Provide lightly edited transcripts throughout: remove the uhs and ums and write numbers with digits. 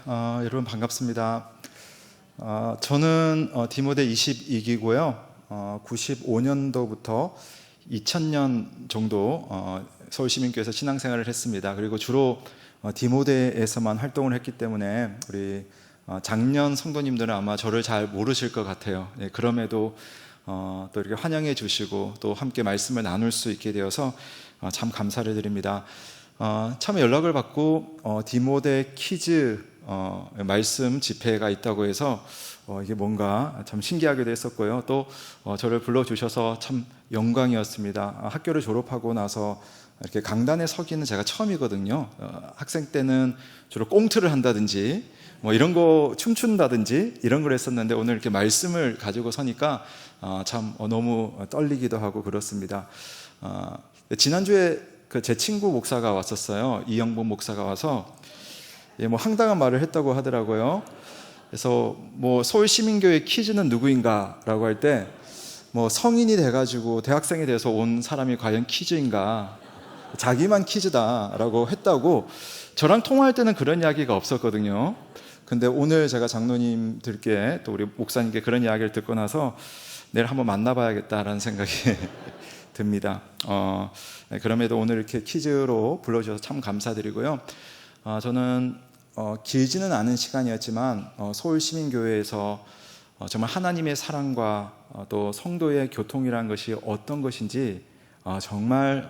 여러분 반갑습니다. 저는 디모데 22기고요. 95년도부터 2000년 정도 서울시민교회에서 신앙생활을 했습니다. 그리고 주로 디모데에서만 활동을 했기 때문에 우리 작년 성도님들은 아마 저를 잘 모르실 것 같아요. 그럼에도 또 이렇게 환영해 주시고 또 함께 말씀을 나눌 수 있게 되어서 참 감사를 드립니다. 처음에 연락을 받고 디모데 키즈 말씀 집회가 있다고 해서 이게 뭔가 참 신기하기도 했었고요. 또 저를 불러주셔서 참 영광이었습니다. 학교를 졸업하고 나서 이렇게 강단에 서기는 제가 처음이거든요. 학생 때는 주로 꽁트를 한다든지 뭐 이런 거 춤춘다든지 이런 걸 했었는데 오늘 이렇게 말씀을 가지고 서니까 참 너무 떨리기도 하고 그렇습니다. 지난주에 제 친구 목사가 왔었어요. 이영범 목사가 와서 뭐 황당한 말을 했다고 하더라고요. 그래서 뭐 서울시민교회 키즈는 누구인가라고 할 때 뭐 성인이 돼가지고 대학생이 돼서 온 사람이 과연 키즈인가, 자기만 키즈다라고 했다고. 저랑 통화할 때는 그런 이야기가 없었거든요. 근데 오늘 제가 장로님들께 또 우리 목사님께 그런 이야기를 듣고 나서 내일 한번 만나봐야겠다라는 생각이 듭니다. 그럼에도 오늘 이렇게 키즈로 불러주셔서 참 감사드리고요. 저는 길지는 않은 시간이었지만 서울시민교회에서 정말 하나님의 사랑과 또 성도의 교통이라는 것이 어떤 것인지 정말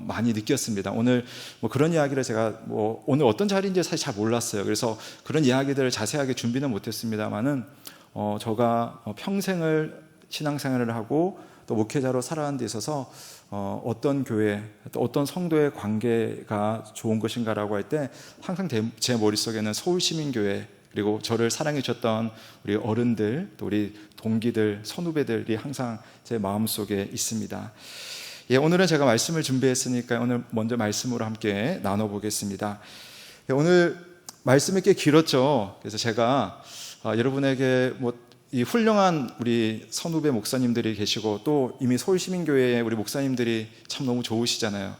많이 느꼈습니다. 오늘 뭐 그런 이야기를 제가 오늘 어떤 자리인지 사실 잘 몰랐어요. 그래서 그런 이야기들을 자세하게 준비는 못했습니다만은 제가 평생을 신앙생활을 하고 또 목회자로 살아가는 데 있어서 어떤 교회, 또 어떤 성도의 관계가 좋은 것인가라고 할 때 항상 제 머릿속에는 서울시민교회, 그리고 저를 사랑해 주셨던 우리 어른들, 또 우리 동기들, 선후배들이 항상 제 마음속에 있습니다. 오늘은 제가 말씀을 준비했으니까 오늘 먼저 말씀으로 함께 나눠보겠습니다. 오늘 말씀이 꽤 길었죠. 그래서 제가 여러분에게 이 훌륭한 우리 선후배 목사님들이 계시고 또 이미 서울시민교회의 우리 목사님들이 참 너무 좋으시잖아요.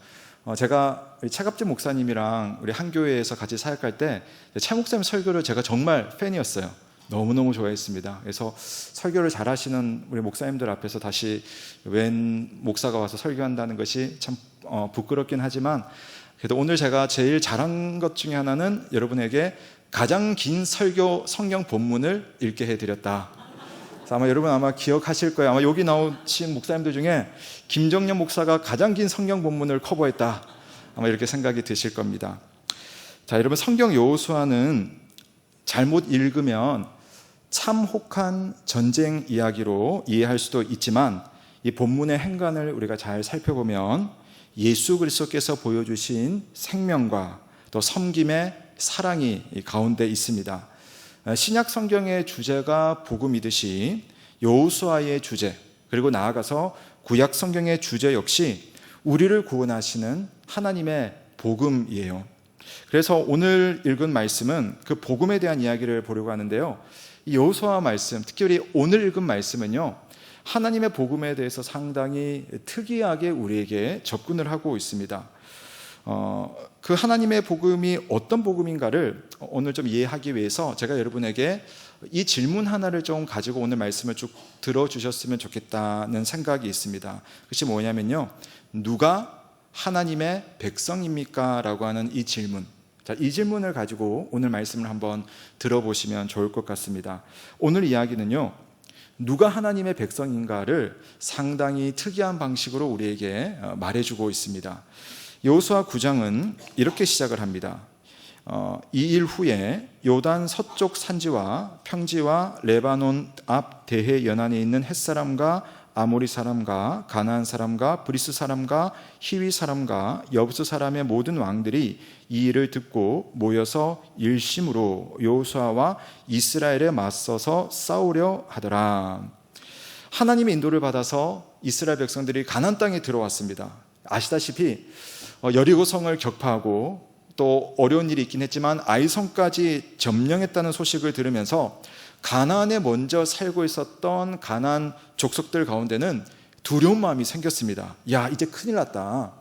제가 차갑진 목사님이랑 우리 한 교회에서 같이 사역할 때 최 목사님 설교를 제가 정말 팬이었어요. 너무너무 좋아했습니다. 그래서 설교를 잘하시는 우리 목사님들 앞에서 다시 웬 목사가 와서 설교한다는 것이 참 부끄럽긴 하지만, 그래도 오늘 제가 제일 잘한 것 중에 하나는 여러분에게 가장 긴 설교 성경 본문을 읽게 해드렸다. 아마 여러분 기억하실 거예요. 아마 여기 나오신 목사님들 중에 김정년 목사가 가장 긴 성경 본문을 커버했다, 아마 이렇게 생각이 드실 겁니다. 자, 여러분, 성경 여호수아는 잘못 읽으면 참혹한 전쟁 이야기로 이해할 수도 있지만 이 본문의 행간을 우리가 잘 살펴보면 예수 그리스도께서 보여주신 생명과 또 섬김의 사랑이 가운데 있습니다. 신약 성경의 주제가 복음이듯이 여호수아의 주제, 그리고 나아가서 구약 성경의 주제 역시 우리를 구원하시는 하나님의 복음이에요. 그래서 오늘 읽은 말씀은 그 복음에 대한 이야기를 보려고 하는데요. 이 여호수아 말씀, 특히 오늘 읽은 말씀은요, 하나님의 복음에 대해서 상당히 특이하게 우리에게 접근을 하고 있습니다. 그 하나님의 복음이 어떤 복음인가를 오늘 좀 이해하기 위해서 제가 여러분에게 이 질문 하나를 좀 가지고 오늘 말씀을 쭉 들어주셨으면 좋겠다는 생각이 있습니다. 그것이 뭐냐면요, 누가 하나님의 백성입니까? 라고 하는 이 질문. 자, 이 질문을 가지고 오늘 말씀을 한번 들어보시면 좋을 것 같습니다. 오늘 이야기는요, 누가 하나님의 백성인가를 상당히 특이한 방식으로 우리에게 말해주고 있습니다. 여호수아 9장은 이렇게 시작을 합니다. 이 일 후에 요단 서쪽 산지와 평지와 레바논 앞 대해 연안에 있는 햇사람과 아모리 사람과 가나안 사람과 브리스 사람과 히위 사람과 여부스 사람의 모든 왕들이 이 일을 듣고 모여서 일심으로 여호수아와 이스라엘에 맞서서 싸우려 하더라. 하나님의 인도를 받아서 이스라엘 백성들이 가나안 땅에 들어왔습니다. 아시다시피 여리고성을 격파하고 또 어려운 일이 있긴 했지만 아이성까지 점령했다는 소식을 들으면서 가나안에 먼저 살고 있었던 가나안 족속들 가운데는 두려운 마음이 생겼습니다. 야, 이제 큰일 났다.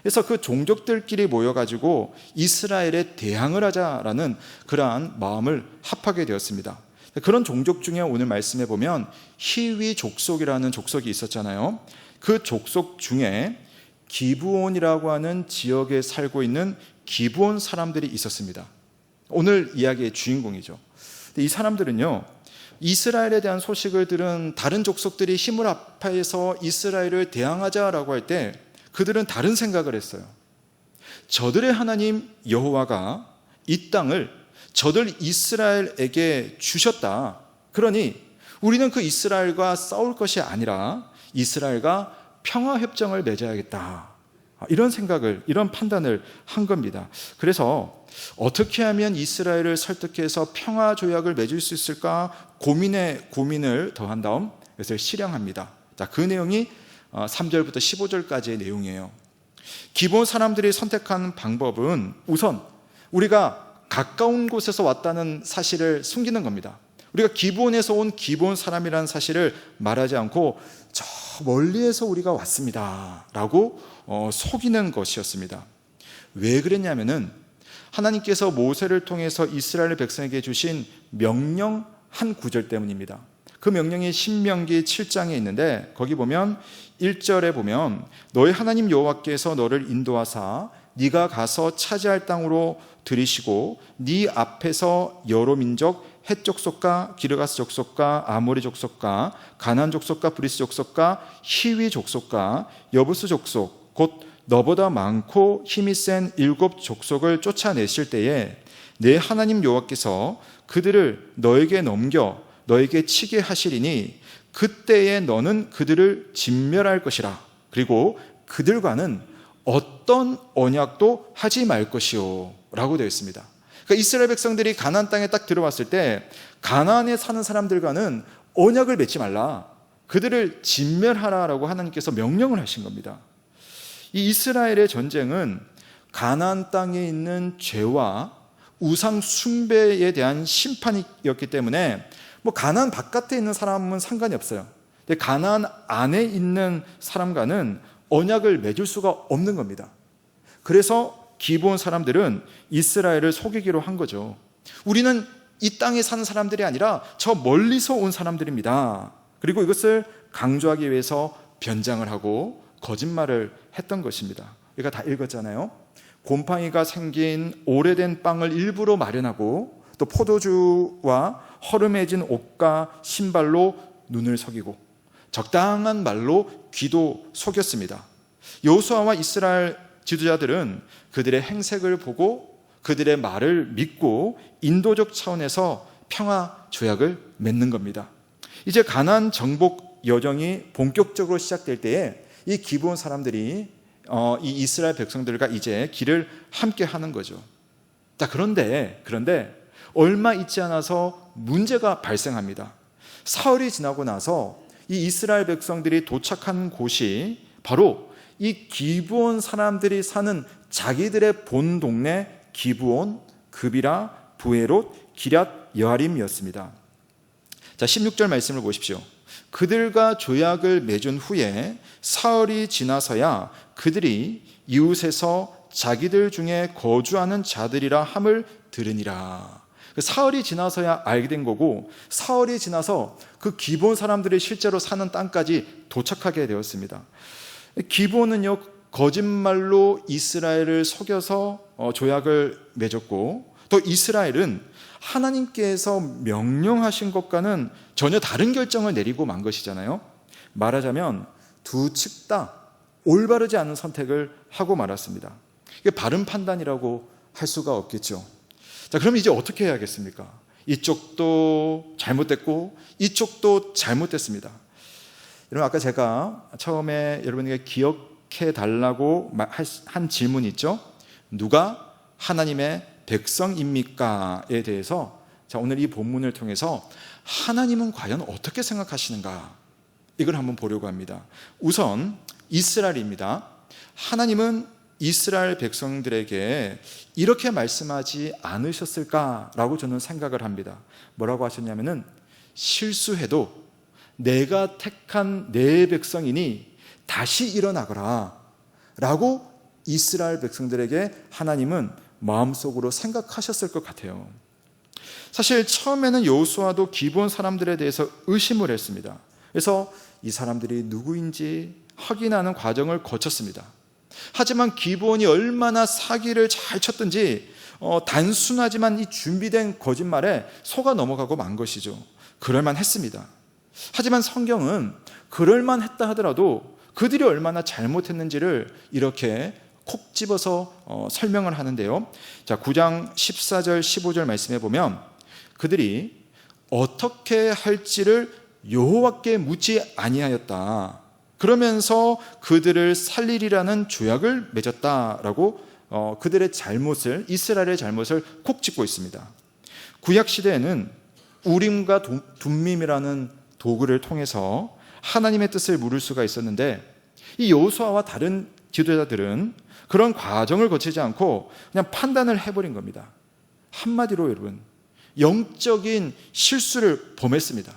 그래서 그 종족들끼리 모여가지고 이스라엘에 대항을 하자라는 그러한 마음을 합하게 되었습니다. 그런 종족 중에 오늘 말씀해 보면 히위 족속이라는 족속이 있었잖아요. 그 족속 중에 기브온이라고 하는 지역에 살고 있는 기브온 사람들이 있었습니다. 오늘 이야기의 주인공이죠. 이 사람들은요, 이스라엘에 대한 소식을 들은 다른 족속들이 힘을 합해서 이스라엘을 대항하자라고 할 때 그들은 다른 생각을 했어요. 저들의 하나님 여호와가 이 땅을 저들 이스라엘에게 주셨다. 그러니 우리는 그 이스라엘과 싸울 것이 아니라 이스라엘과 평화협정을 맺어야겠다. 이런 생각을, 이런 판단을 한 겁니다. 그래서 어떻게 하면 이스라엘을 설득해서 평화조약을 맺을 수 있을까 고민을 더한 다음 그것을 실행합니다. 자, 그 내용이 3절부터 15절까지의 내용이에요. 기본 사람들이 선택한 방법은 우선 우리가 가까운 곳에서 왔다는 사실을 숨기는 겁니다. 우리가 기본에서 온 기본 사람이라는 사실을 말하지 않고 저 멀리에서 우리가 왔습니다 라고 속이는 것이었습니다. 왜 그랬냐면은 하나님께서 모세를 통해서 이스라엘 백성에게 주신 명령 한 구절 때문입니다. 그 명령이 신명기 7장에 있는데 거기 보면 1절에 보면 너희 하나님 여호와께서 너를 인도하사 네가 가서 차지할 땅으로 들이시고 네 앞에서 여러 민족 헷 족속과 기르가스 족속과 아모리 족속과 가나안 족속과 브리스 족속과 히위 족속과 여부스 족속 곧 너보다 많고 힘이 센 7 족속을 쫓아내실 때에 내 하나님 여호와께서 그들을 너에게 넘겨 너에게 치게 하시리니 그때에 너는 그들을 진멸할 것이라. 그리고 그들과는 어떤 언약도 하지 말 것이요 라고 되어 있습니다. 그러니까 이스라엘 백성들이 가나안 땅에 딱 들어왔을 때 가나안에 사는 사람들과는 언약을 맺지 말라, 그들을 진멸하라라고 하나님께서 명령을 하신 겁니다. 이 이스라엘의 전쟁은 가나안 땅에 있는 죄와 우상 숭배에 대한 심판이었기 때문에 가나안 바깥에 있는 사람은 상관이 없어요. 근데 가나안 안에 있는 사람과는 언약을 맺을 수가 없는 겁니다. 그래서 기브온 사람들은 이스라엘을 속이기로 한 거죠. 우리는 이 땅에 사는 사람들이 아니라 저 멀리서 온 사람들입니다. 그리고 이것을 강조하기 위해서 변장을 하고 거짓말을 했던 것입니다. 우리가 다 읽었잖아요. 곰팡이가 생긴 오래된 빵을 일부러 마련하고 또 포도주와 허름해진 옷과 신발로 눈을 속이고 적당한 말로 귀도 속였습니다. 여호수아와 이스라엘 지도자들은 그들의 행색을 보고 그들의 말을 믿고 인도적 차원에서 평화 조약을 맺는 겁니다. 이제 가나안 정복 여정이 본격적으로 시작될 때에 이 기브온 사람들이 이 이스라엘 백성들과 이제 길을 함께 하는 거죠. 자, 그런데 얼마 있지 않아서 문제가 발생합니다. 사흘이 지나고 나서 이 이스라엘 백성들이 도착한 곳이 바로 이 기브온 사람들이 사는 자기들의 본 동네 기브온, 그비라, 부에롯, 기럇 여아림이었습니다. 자, 16절 말씀을 보십시오. 그들과 조약을 맺은 후에 사흘이 지나서야 그들이 이웃에서 자기들 중에 거주하는 자들이라 함을 들으니라. 사흘이 지나서야 알게 된 거고, 사흘이 지나서 그 기브온 사람들이 실제로 사는 땅까지 도착하게 되었습니다. 기브온은요, 거짓말로 이스라엘을 속여서 조약을 맺었고, 또 이스라엘은 하나님께서 명령하신 것과는 전혀 다른 결정을 내리고 만 것이잖아요. 말하자면 두 측 다 올바르지 않은 선택을 하고 말았습니다. 이게 바른 판단이라고 할 수가 없겠죠. 자, 그럼 이제 어떻게 해야겠습니까? 이쪽도 잘못됐고 이쪽도 잘못됐습니다. 여러분, 아까 제가 처음에 여러분에게 기억해 달라고 한 질문이 있죠. 누가 하나님의 백성입니까?에 대해서, 자, 오늘 이 본문을 통해서 하나님은 과연 어떻게 생각하시는가, 이걸 한번 보려고 합니다. 우선 이스라엘입니다. 하나님은 이스라엘 백성들에게 이렇게 말씀하지 않으셨을까라고 저는 생각을 합니다. 뭐라고 하셨냐면은, 실수해도 내가 택한 내 백성이니 다시 일어나거라 라고 이스라엘 백성들에게 하나님은 마음속으로 생각하셨을 것 같아요. 사실 처음에는 여호수아도 기브온 사람들에 대해서 의심을 했습니다. 그래서 이 사람들이 누구인지 확인하는 과정을 거쳤습니다. 하지만 기브온이 얼마나 사기를 잘 쳤든지 단순하지만 이 준비된 거짓말에 속아 넘어가고 만 것이죠. 그럴만했습니다. 하지만 성경은 그럴만했다 하더라도 그들이 얼마나 잘못했는지를 이렇게 콕 집어서 설명을 하는데요. 자, 9장 14절 15절 말씀해 보면 그들이 어떻게 할지를 여호와께 묻지 아니하였다. 그러면서 그들을 살리리라는 조약을 맺었다라고 그들의 잘못을, 이스라엘의 잘못을 콕 짚고 있습니다. 구약 시대에는 우림과 둠밈이라는 도구를 통해서 하나님의 뜻을 물을 수가 있었는데 이 여호수아와 다른 지도자들은 그런 과정을 거치지 않고 그냥 판단을 해버린 겁니다. 한마디로 여러분, 영적인 실수를 범했습니다.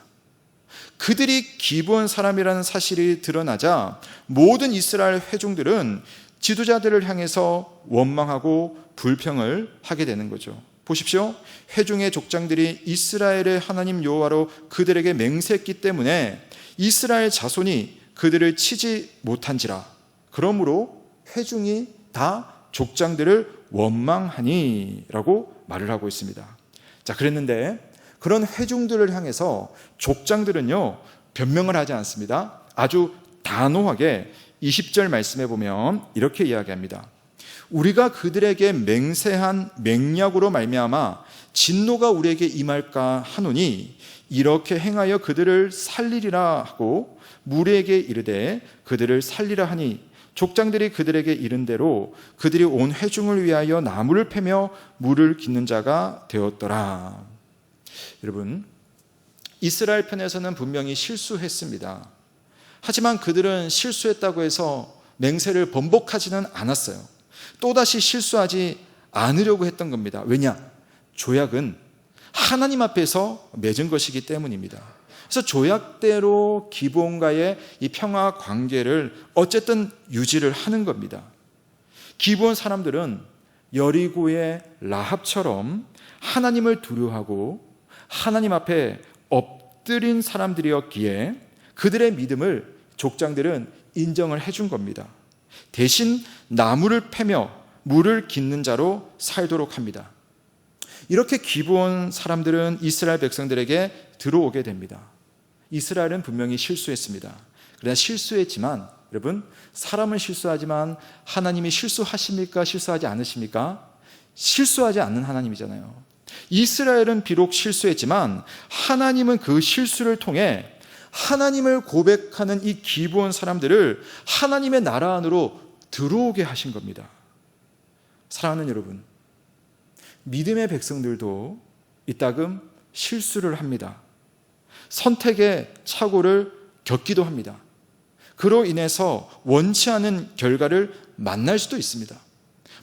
그들이 기브온 사람이라는 사실이 드러나자 모든 이스라엘 회중들은 지도자들을 향해서 원망하고 불평을 하게 되는 거죠. 보십시오. 회중의 족장들이 이스라엘의 하나님 여호와로 그들에게 맹세했기 때문에 이스라엘 자손이 그들을 치지 못한지라. 그러므로 회중이 다 족장들을 원망하니 라고 말을 하고 있습니다. 자, 그랬는데 그런 회중들을 향해서 족장들은요 변명을 하지 않습니다. 아주 단호하게 20절 말씀해 보면 이렇게 이야기합니다. 우리가 그들에게 맹세한 맹약으로 말미암아 진노가 우리에게 임할까 하노니 이렇게 행하여 그들을 살리리라 하고 무리에게 이르되 그들을 살리라 하니 족장들이 그들에게 이른 대로 그들이 온 회중을 위하여 나무를 패며 물을 깃는 자가 되었더라. 여러분, 이스라엘 편에서는 분명히 실수했습니다. 하지만 그들은 실수했다고 해서 맹세를 번복하지는 않았어요. 또다시 실수하지 않으려고 했던 겁니다. 왜냐? 조약은 하나님 앞에서 맺은 것이기 때문입니다. 그래서 조약대로 기브온과의 이 평화 관계를 어쨌든 유지를 하는 겁니다. 기브온 사람들은 여리고의 라합처럼 하나님을 두려워하고 하나님 앞에 엎드린 사람들이었기에 그들의 믿음을 족장들은 인정을 해준 겁니다. 대신 나무를 패며 물을 깃는 자로 살도록 합니다. 이렇게 기브온 사람들은 이스라엘 백성들에게 들어오게 됩니다. 이스라엘은 분명히 실수했습니다. 그러나 실수했지만 여러분, 사람은 실수하지만 하나님이 실수하십니까? 실수하지 않으십니까? 실수하지 않는 하나님이잖아요. 이스라엘은 비록 실수했지만 하나님은 그 실수를 통해 하나님을 고백하는 이 기브온 사람들을 하나님의 나라 안으로 들어오게 하신 겁니다. 사랑하는 여러분, 믿음의 백성들도 이따금 실수를 합니다. 선택의 착오를 겪기도 합니다. 그로 인해서 원치 않은 결과를 만날 수도 있습니다.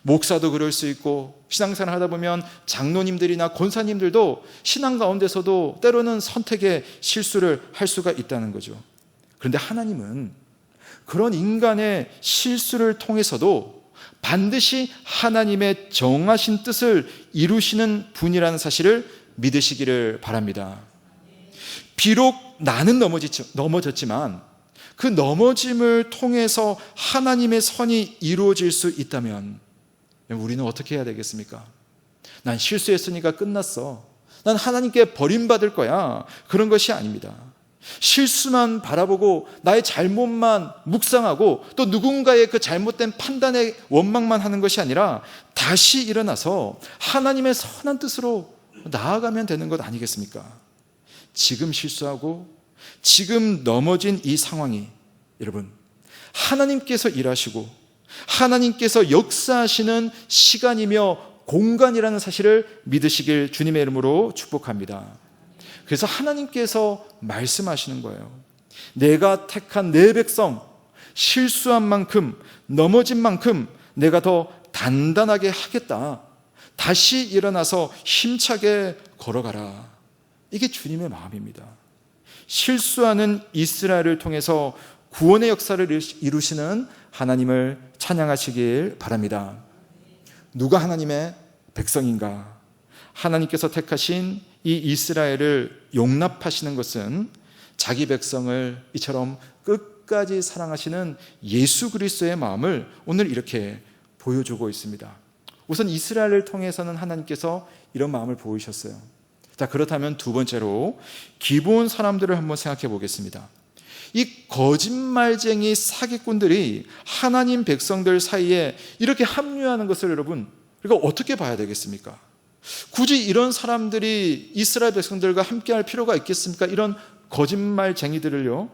목사도 그럴 수 있고 신앙생활 하다 보면 장로님들이나 권사님들도 신앙 가운데서도 때로는 선택의 실수를 할 수가 있다는 거죠. 그런데 하나님은 그런 인간의 실수를 통해서도 반드시 하나님의 정하신 뜻을 이루시는 분이라는 사실을 믿으시기를 바랍니다. 비록 나는 넘어졌지만 그 넘어짐을 통해서 하나님의 선이 이루어질 수 있다면 우리는 어떻게 해야 되겠습니까? 난 실수했으니까 끝났어. 난 하나님께 버림받을 거야. 그런 것이 아닙니다. 실수만 바라보고 나의 잘못만 묵상하고 또 누군가의 그 잘못된 판단에 원망만 하는 것이 아니라 다시 일어나서 하나님의 선한 뜻으로 나아가면 되는 것 아니겠습니까? 지금 실수하고 지금 넘어진 이 상황이 여러분, 하나님께서 일하시고 하나님께서 역사하시는 시간이며 공간이라는 사실을 믿으시길 주님의 이름으로 축복합니다. 그래서 하나님께서 말씀하시는 거예요. 내가 택한 내 백성, 실수한 만큼, 넘어진 만큼 내가 더 단단하게 하겠다. 다시 일어나서 힘차게 걸어가라. 이게 주님의 마음입니다. 실수하는 이스라엘을 통해서 구원의 역사를 이루시는 하나님을 찬양하시길 바랍니다. 누가 하나님의 백성인가? 하나님께서 택하신 이 이스라엘을 용납하시는 것은 자기 백성을 이처럼 끝까지 사랑하시는 예수 그리스도의 마음을 오늘 이렇게 보여주고 있습니다. 우선 이스라엘을 통해서는 하나님께서 이런 마음을 보이셨어요. 자, 그렇다면 두 번째로 기브온 사람들을 한번 생각해 보겠습니다. 이 거짓말쟁이 사기꾼들이 하나님 백성들 사이에 이렇게 합류하는 것을 여러분, 우리가 어떻게 봐야 되겠습니까? 굳이 이런 사람들이 이스라엘 백성들과 함께 할 필요가 있겠습니까? 이런 거짓말쟁이들을요.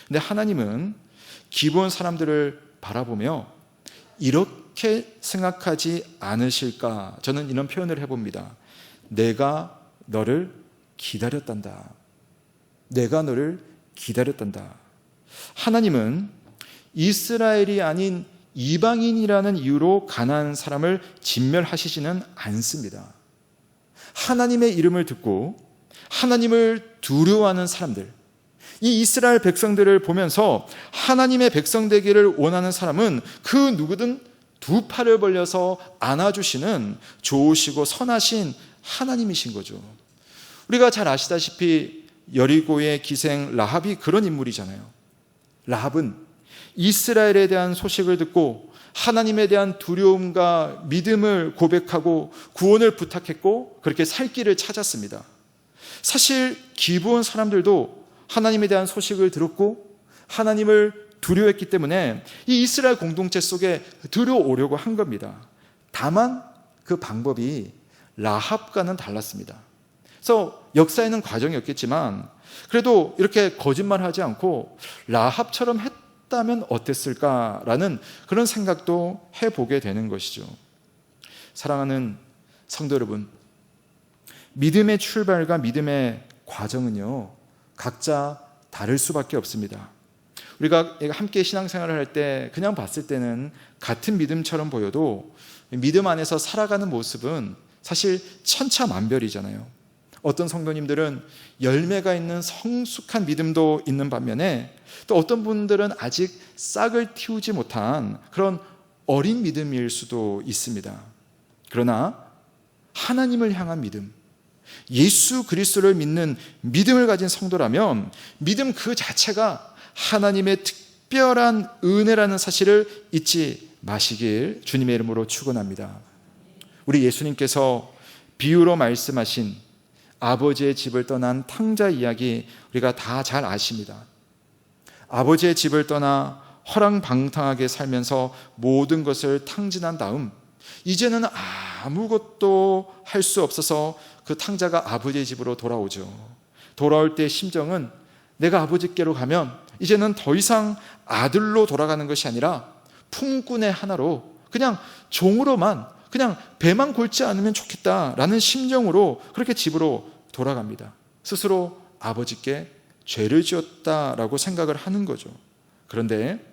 근데 하나님은 기브온 사람들을 바라보며 이렇게 생각하지 않으실까? 저는 이런 표현을 해봅니다. 내가 너를 기다렸단다. 내가 너를 기다렸단다. 하나님은 이스라엘이 아닌 이방인이라는 이유로 가난한 사람을 진멸하시지는 않습니다. 하나님의 이름을 듣고 하나님을 두려워하는 사람들, 이 이스라엘 백성들을 보면서 하나님의 백성 되기를 원하는 사람은 그 누구든 두 팔을 벌려서 안아주시는 좋으시고 선하신 하나님이신 거죠. 우리가 잘 아시다시피 여리고의 기생 라합이 그런 인물이잖아요. 라합은 이스라엘에 대한 소식을 듣고 하나님에 대한 두려움과 믿음을 고백하고 구원을 부탁했고 그렇게 살 길을 찾았습니다. 사실 기브온 사람들도 하나님에 대한 소식을 들었고 하나님을 두려워했기 때문에 이 이스라엘 공동체 속에 들어오려고 한 겁니다. 다만 그 방법이 라합과는 달랐습니다. 그래서 역사에는 과정이었겠지만 그래도 이렇게 거짓말하지 않고 라합처럼 했다면 어땠을까라는 그런 생각도 해보게 되는 것이죠. 사랑하는 성도 여러분, 믿음의 출발과 믿음의 과정은요 각자 다를 수밖에 없습니다. 우리가 함께 신앙생활을 할 때 그냥 봤을 때는 같은 믿음처럼 보여도 믿음 안에서 살아가는 모습은 사실 천차만별이잖아요. 어떤 성도님들은 열매가 있는 성숙한 믿음도 있는 반면에 또 어떤 분들은 아직 싹을 틔우지 못한 그런 어린 믿음일 수도 있습니다. 그러나 하나님을 향한 믿음, 예수 그리스도를 믿는 믿음을 가진 성도라면 믿음 그 자체가 하나님의 특별한 은혜라는 사실을 잊지 마시길 주님의 이름으로 축원합니다. 우리 예수님께서 비유로 말씀하신 아버지의 집을 떠난 탕자 이야기 우리가 다 잘 아십니다. 아버지의 집을 떠나 허랑방탕하게 살면서 모든 것을 탕진한 다음 이제는 아무것도 할 수 없어서 그 탕자가 아버지의 집으로 돌아오죠. 돌아올 때 심정은 내가 아버지께로 가면 이제는 더 이상 아들로 돌아가는 것이 아니라 품꾼의 하나로 그냥 종으로만 그냥 배만 골지 않으면 좋겠다라는 심정으로 그렇게 집으로 돌아갑니다. 스스로 아버지께 죄를 지었다라고 생각을 하는 거죠. 그런데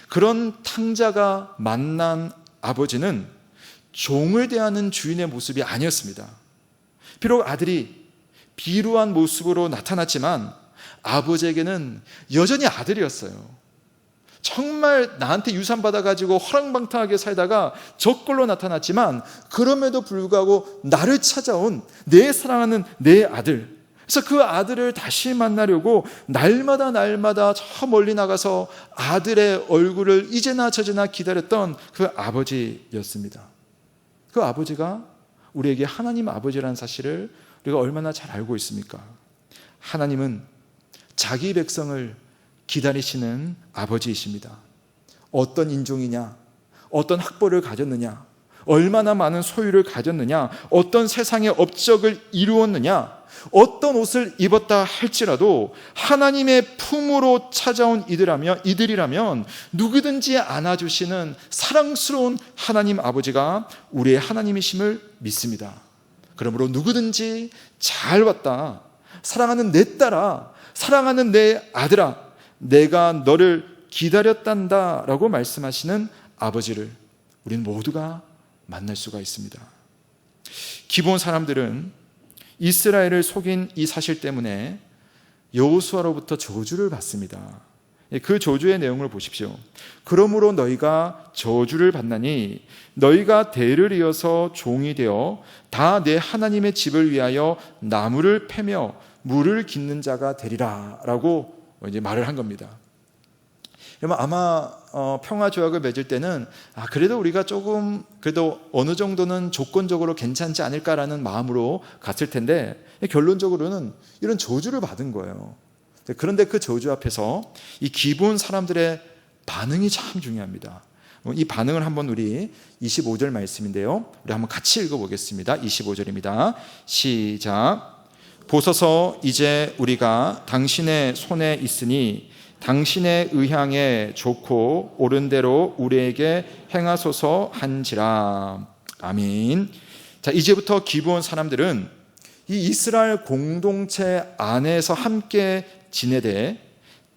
그런 탕자가 만난 아버지는 종을 대하는 주인의 모습이 아니었습니다. 비록 아들이 비루한 모습으로 나타났지만 아버지에게는 여전히 아들이었어요. 정말 나한테 유산 받아가지고 허랑방탕하게 살다가 적골로 나타났지만 그럼에도 불구하고 나를 찾아온 내 사랑하는 내 아들, 그래서 그 아들을 다시 만나려고 날마다 저 멀리 나가서 아들의 얼굴을 이제나 저제나 기다렸던 그 아버지였습니다. 그 아버지가 우리에게 하나님 아버지라는 사실을 우리가 얼마나 잘 알고 있습니까? 하나님은 자기 백성을 기다리시는 아버지이십니다. 어떤 인종이냐, 어떤 학벌을 가졌느냐, 얼마나 많은 소유를 가졌느냐, 어떤 세상의 업적을 이루었느냐, 어떤 옷을 입었다 할지라도 하나님의 품으로 찾아온 이들이라면 누구든지 안아주시는 사랑스러운 하나님 아버지가 우리의 하나님이심을 믿습니다. 그러므로 누구든지 잘 왔다, 사랑하는 내 딸아, 사랑하는 내 아들아, 내가 너를 기다렸단다 라고 말씀하시는 아버지를 우리는 모두가 만날 수가 있습니다. 기브온 사람들은 이스라엘을 속인 이 사실 때문에 여호수아로부터 저주를 받습니다. 그 저주의 내용을 보십시오. 그러므로 너희가 저주를 받나니 너희가 대를 이어서 종이 되어 다 내 하나님의 집을 위하여 나무를 패며 물을 깃는 자가 되리라 라고 이제 말을 한 겁니다. 그러면 아마 평화 조약을 맺을 때는 그래도 우리가 조금 그래도 어느 정도는 조건적으로 괜찮지 않을까라는 마음으로 갔을 텐데 결론적으로는 이런 저주를 받은 거예요. 그런데 그 저주 앞에서 이 기브온 사람들의 반응이 참 중요합니다. 이 반응을 한번 우리 25절 말씀인데요, 우리 한번 같이 읽어보겠습니다. 25절입니다. 시작. 보소서 이제 우리가 당신의 손에 있으니 당신의 의향에 좋고 옳은 대로 우리에게 행하소서 한지라. 아멘. 자, 이제부터 기브온 사람들은 이 이스라엘 공동체 안에서 함께 지내되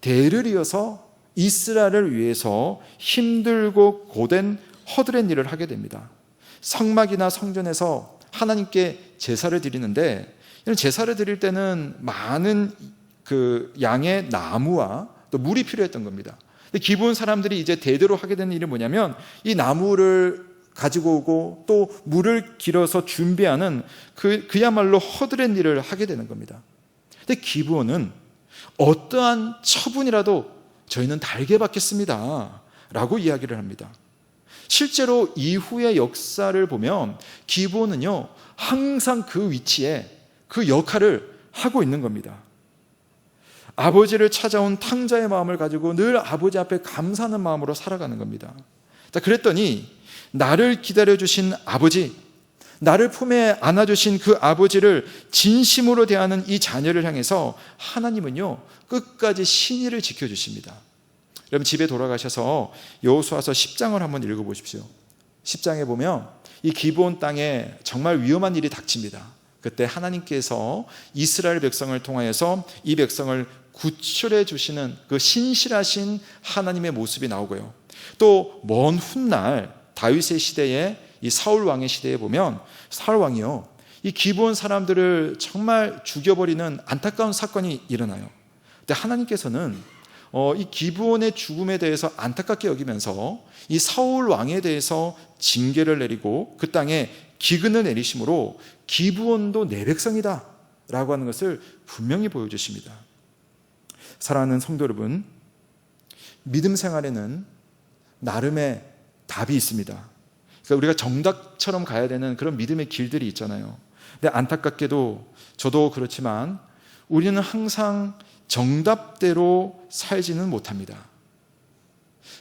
대를 이어서 이스라엘을 위해서 힘들고 고된 허드렛 일을 하게 됩니다. 성막이나 성전에서 하나님께 제사를 드리는데, 이런 제사를 드릴 때는 많은 그 양의 나무와 또 물이 필요했던 겁니다. 근데 기브온 사람들이 이제 대대로 하게 되는 일이 뭐냐면 이 나무를 가지고 오고 또 물을 길어서 준비하는 그야말로 허드렛 일을 하게 되는 겁니다. 근데 기브온은 어떠한 처분이라도 저희는 달게 받겠습니다 라고 이야기를 합니다. 실제로 이후의 역사를 보면 기브온은요 항상 그 위치에 그 역할을 하고 있는 겁니다. 아버지를 찾아온 탕자의 마음을 가지고 늘 아버지 앞에 감사하는 마음으로 살아가는 겁니다. 자, 그랬더니 나를 기다려주신 아버지, 나를 품에 안아주신 그 아버지를 진심으로 대하는 이 자녀를 향해서 하나님은요 끝까지 신의를 지켜주십니다. 여러분 집에 돌아가셔서 여호수아서 10장을 한번 읽어보십시오. 10장에 보면 이 기브온 땅에 정말 위험한 일이 닥칩니다. 그때 하나님께서 이스라엘 백성을 통하여서 이 백성을 구출해 주시는 그 신실하신 하나님의 모습이 나오고요, 또 먼 훗날 다윗의 시대에 이 사울 왕의 시대에 보면 사울 왕이요 이 기브온 사람들을 정말 죽여버리는 안타까운 사건이 일어나요. 근데 하나님께서는 이 기브온의 죽음에 대해서 안타깝게 여기면서 이 사울 왕에 대해서 징계를 내리고 그 땅에 기근을 내리심으로 기브온도 내 백성이다 라고 하는 것을 분명히 보여주십니다. 사랑하는 성도 여러분, 믿음 생활에는 나름의 답이 있습니다. 그러니까 우리가 정답처럼 가야 되는 그런 믿음의 길들이 있잖아요. 근데 안타깝게도 저도 그렇지만 우리는 항상 정답대로 살지는 못합니다.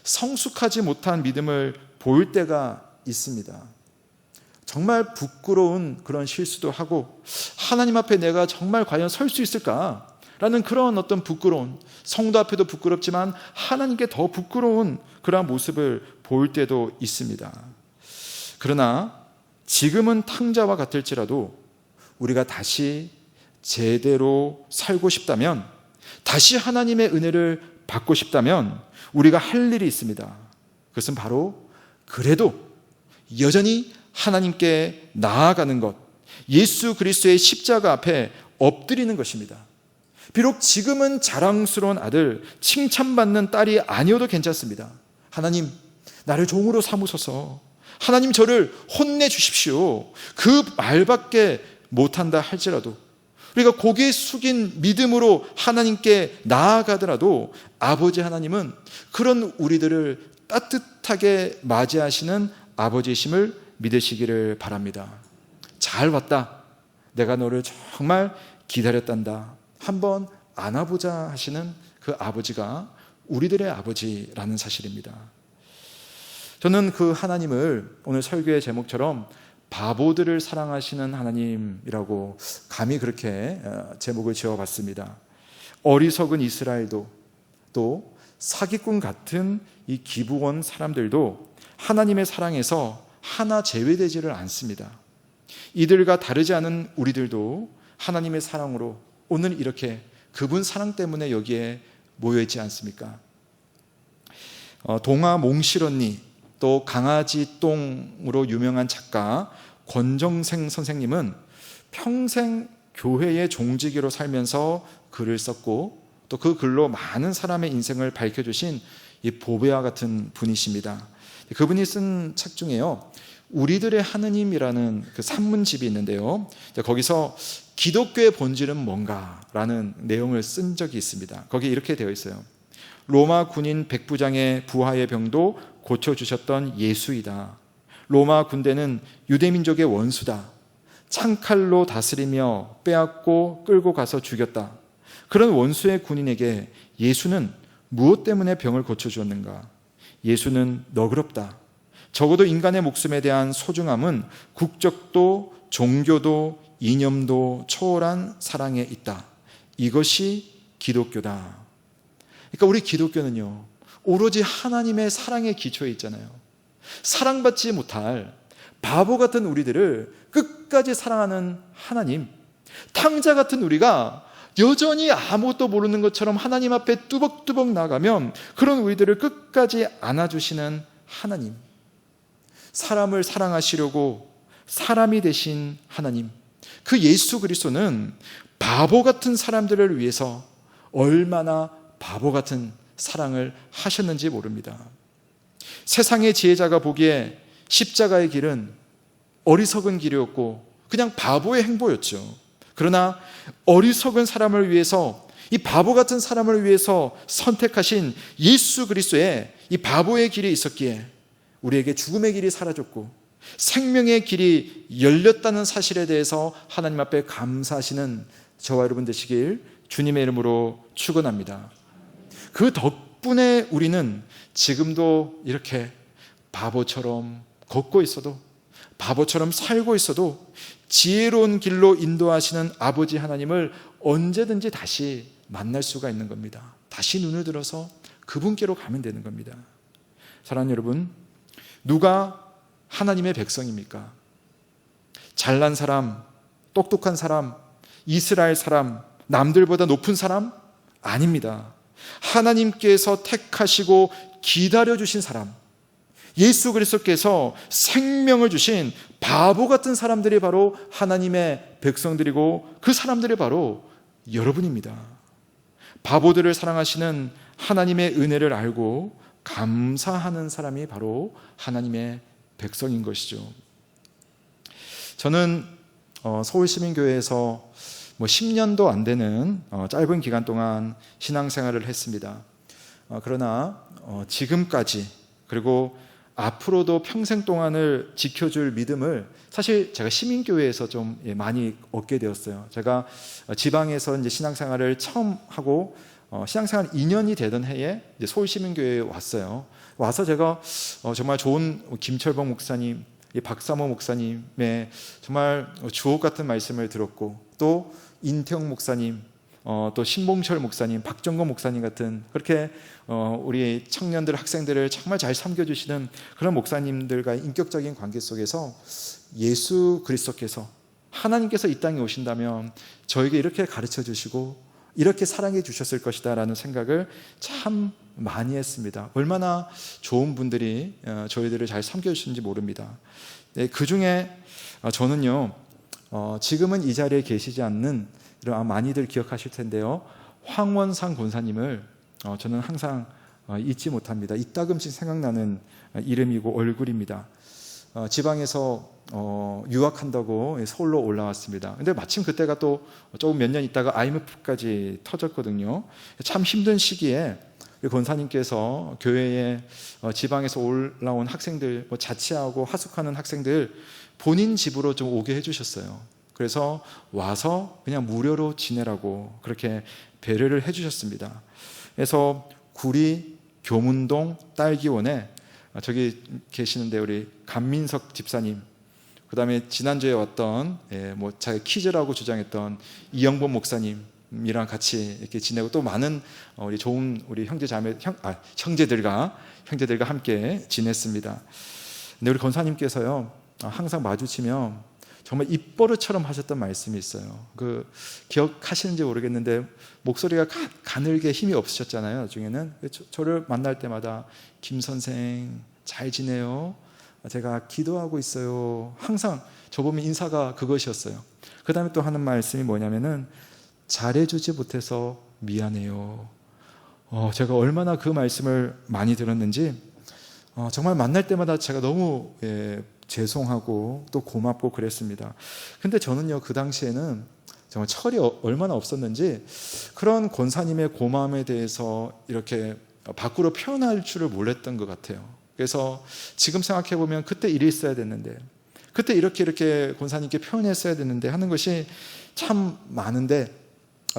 성숙하지 못한 믿음을 보일 때가 있습니다. 정말 부끄러운 그런 실수도 하고 하나님 앞에 내가 정말 과연 설 수 있을까라는 그런 어떤 부끄러운, 성도 앞에도 부끄럽지만 하나님께 더 부끄러운 그러한 모습을 보일 때도 있습니다. 그러나 지금은 탕자와 같을지라도 우리가 다시 제대로 살고 싶다면, 다시 하나님의 은혜를 받고 싶다면 우리가 할 일이 있습니다. 그것은 바로 그래도 여전히 하나님께 나아가는 것, 예수 그리스도의 십자가 앞에 엎드리는 것입니다. 비록 지금은 자랑스러운 아들, 칭찬받는 딸이 아니어도 괜찮습니다. 하나님, 나를 종으로 삼으소서. 하나님, 저를 혼내주십시오. 그 말밖에 못한다 할지라도 우리가 고개 숙인 믿음으로 하나님께 나아가더라도 아버지 하나님은 그런 우리들을 따뜻하게 맞이하시는 아버지심을 믿으시기를 바랍니다. 잘 왔다. 내가 너를 정말 기다렸단다. 한번 안아보자 하시는 그 아버지가 우리들의 아버지라는 사실입니다. 저는 그 하나님을 오늘 설교의 제목처럼 바보들을 사랑하시는 하나님이라고 감히 그렇게 제목을 지어봤습니다. 어리석은 이스라엘도 또 사기꾼 같은 이 기브온 사람들도 하나님의 사랑에서 하나 제외되지를 않습니다. 이들과 다르지 않은 우리들도 하나님의 사랑으로 오늘 이렇게 그분 사랑 때문에 여기에 모여있지 않습니까? 동화 몽실언니, 또 강아지 똥으로 유명한 작가 권정생 선생님은 평생 교회의 종지기로 살면서 글을 썼고 또 그 글로 많은 사람의 인생을 밝혀주신 이 보배와 같은 분이십니다. 그분이 쓴 책 중에요, 우리들의 하느님이라는 그 산문집이 있는데요, 거기서 기독교의 본질은 뭔가라는 내용을 쓴 적이 있습니다. 거기에 이렇게 되어 있어요. 로마 군인 백부장의 부하의 병도 고쳐주셨던 예수이다. 로마 군대는 유대민족의 원수다. 창칼로 다스리며 빼앗고 끌고 가서 죽였다. 그런 원수의 군인에게 예수는 무엇 때문에 병을 고쳐주었는가? 예수는 너그럽다. 적어도 인간의 목숨에 대한 소중함은 국적도 종교도 이념도 초월한 사랑에 있다. 이것이 기독교다. 그러니까 우리 기독교는요, 오로지 하나님의 사랑의 기초에 있잖아요. 사랑받지 못할 바보 같은 우리들을 끝까지 사랑하는 하나님, 탕자 같은 우리가 여전히 아무것도 모르는 것처럼 하나님 앞에 뚜벅뚜벅 나가면 그런 우리들을 끝까지 안아주시는 하나님, 사람을 사랑하시려고 사람이 되신 하나님, 그 예수 그리스도는 바보 같은 사람들을 위해서 얼마나 바보 같은 사랑을 하셨는지 모릅니다. 세상의 지혜자가 보기에 십자가의 길은 어리석은 길이었고 그냥 바보의 행보였죠. 그러나 어리석은 사람을 위해서, 이 바보 같은 사람을 위해서 선택하신 예수 그리스도의 이 바보의 길이 있었기에 우리에게 죽음의 길이 사라졌고 생명의 길이 열렸다는 사실에 대해서 하나님 앞에 감사하시는 저와 여러분 되시길 주님의 이름으로 축원합니다. 그 덕분에 우리는 지금도 이렇게 바보처럼 걷고 있어도, 바보처럼 살고 있어도 지혜로운 길로 인도하시는 아버지 하나님을 언제든지 다시 만날 수가 있는 겁니다. 다시 눈을 들어서 그분께로 가면 되는 겁니다. 사랑하는 여러분, 누가 하나님의 백성입니까? 잘난 사람, 똑똑한 사람, 이스라엘 사람, 남들보다 높은 사람? 아닙니다. 하나님께서 택하시고 기다려주신 사람, 예수 그리스도께서 생명을 주신 바보 같은 사람들이 바로 하나님의 백성들이고 그 사람들이 바로 여러분입니다. 바보들을 사랑하시는 하나님의 은혜를 알고 감사하는 사람이 바로 하나님의 백성인 것이죠. 저는 서울시민교회에서 10년도 안 되는 짧은 기간 동안 신앙생활을 했습니다. 그러나 지금까지, 그리고 앞으로도 평생 동안을 지켜줄 믿음을 사실 제가 시민교회에서 좀 많이 얻게 되었어요. 제가 지방에서 이제 신앙생활을 처음 하고 신앙생활 2년이 되던 해에 이제 서울시민교회에 왔어요. 와서 제가 정말 좋은 김철봉 목사님, 박사모 목사님의 정말 주옥 같은 말씀을 들었고, 또 인태용 목사님, 또 신봉철 목사님, 박정건 목사님 같은, 그렇게 우리 청년들, 학생들을 정말 잘 섬겨주시는 그런 목사님들과 인격적인 관계 속에서 예수 그리스도께서, 하나님께서 이 땅에 오신다면 저에게 이렇게 가르쳐 주시고 이렇게 사랑해 주셨을 것이다 라는 생각을 참 많이 했습니다. 얼마나 좋은 분들이 저희들을 잘 섬겨주시는지 모릅니다. 그 중에 저는요, 지금은 이 자리에 계시지 않는, 많이들 기억하실 텐데요, 황원상 권사님을 저는 항상 잊지 못합니다. 이따금씩 생각나는 이름이고 얼굴입니다. 지방에서 유학한다고 서울로 올라왔습니다. 근데 마침 그때가 또 조금 몇 년 있다가 IMF까지 터졌거든요. 참 힘든 시기에 권사님께서 교회에 지방에서 올라온 학생들, 자취하고 하숙하는 학생들 본인 집으로 좀 오게 해주셨어요. 그래서 와서 그냥 무료로 지내라고 그렇게 배려를 해주셨습니다. 그래서 구리 교문동 딸기원에 저기 계시는데 우리 감민석 집사님, 그 다음에 지난주에 왔던 자기 퀴즈라고 주장했던 이영범 목사님이랑 같이 이렇게 지내고, 또 많은 우리 좋은 우리 형제들과 함께 지냈습니다. 근데 우리 권사님께서요, 항상 마주치면 정말 입버릇처럼 하셨던 말씀이 있어요. 그 기억하시는지 모르겠는데 목소리가 가늘게 힘이 없으셨잖아요. 나중에는 저를 만날 때마다 김 선생 잘 지내요? 제가 기도하고 있어요. 항상 저보면 인사가 그것이었어요. 그 다음에 또 하는 말씀이 뭐냐면은 잘해주지 못해서 미안해요. 제가 얼마나 그 말씀을 많이 들었는지 정말 만날 때마다 제가 너무 죄송하고 또 고맙고 그랬습니다. 근데 저는요, 그 당시에는 정말 철이 얼마나 없었는지 그런 권사님의 고마움에 대해서 이렇게 밖으로 표현할 줄을 몰랐던 것 같아요. 그래서 지금 생각해 보면 그때 일이 있어야 됐는데, 그때 이렇게 권사님께 표현했어야 됐는데 하는 것이 참 많은데,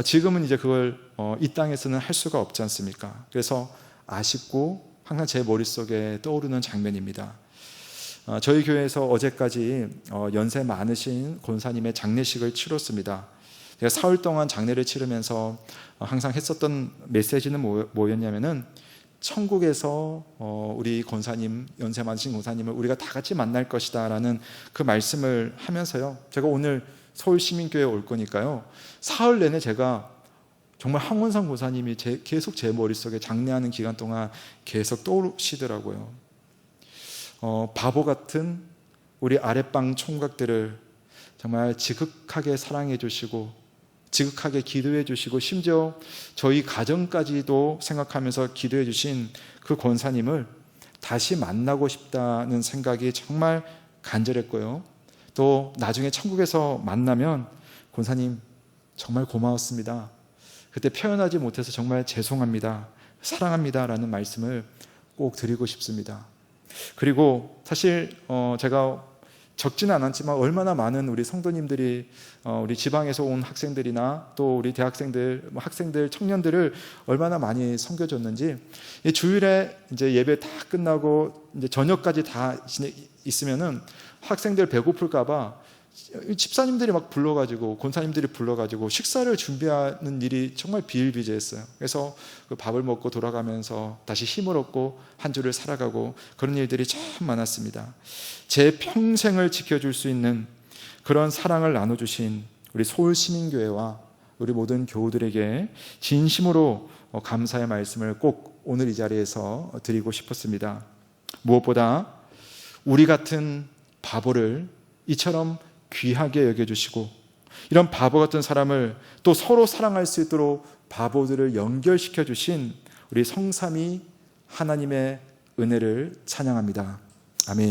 지금은 이제 그걸 이 땅에서는 할 수가 없지 않습니까? 그래서 아쉽고 항상 제 머릿속에 떠오르는 장면입니다. 저희 교회에서 어제까지 연세 많으신 권사님의 장례식을 치렀습니다. 제가 사흘 동안 장례를 치르면서 항상 했었던 메시지는 뭐였냐면은, 천국에서 우리 권사님, 연세 많으신 권사님을 우리가 다 같이 만날 것이다 라는 그 말씀을 하면서요, 제가 오늘 서울시민교회에 올 거니까요, 사흘 내내 제가 정말 황원상 권사님이 계속 제 머릿속에 장례하는 기간 동안 계속 떠오르시더라고요. 바보 같은 우리 아랫방 총각들을 정말 지극하게 사랑해 주시고 지극하게 기도해 주시고 심지어 저희 가정까지도 생각하면서 기도해 주신 그 권사님을 다시 만나고 싶다는 생각이 정말 간절했고요. 또 나중에 천국에서 만나면 권사님 정말 고마웠습니다. 그때 표현하지 못해서 정말 죄송합니다. 사랑합니다 라는 말씀을 꼭 드리고 싶습니다. 그리고 사실 제가 적지는 않았지만 얼마나 많은 우리 성도님들이 우리 지방에서 온 학생들이나 또 우리 대학생들, 학생들, 청년들을 얼마나 많이 섬겨줬는지, 주일에 이제 예배 다 끝나고 이제 저녁까지 다 있으면은 학생들 배고플까봐 집사님들이 막 불러가지고, 권사님들이 불러가지고 식사를 준비하는 일이 정말 비일비재했어요. 그래서 그 밥을 먹고 돌아가면서 다시 힘을 얻고 한 주를 살아가고 그런 일들이 참 많았습니다. 제 평생을 지켜줄 수 있는 그런 사랑을 나눠주신 우리 서울시민교회와 우리 모든 교우들에게 진심으로 감사의 말씀을 꼭 오늘 이 자리에서 드리고 싶었습니다. 무엇보다 우리 같은 바보를 이처럼 귀하게 여겨주시고, 이런 바보 같은 사람을 또 서로 사랑할 수 있도록 바보들을 연결시켜 주신 우리 성삼위 하나님의 은혜를 찬양합니다. 아멘.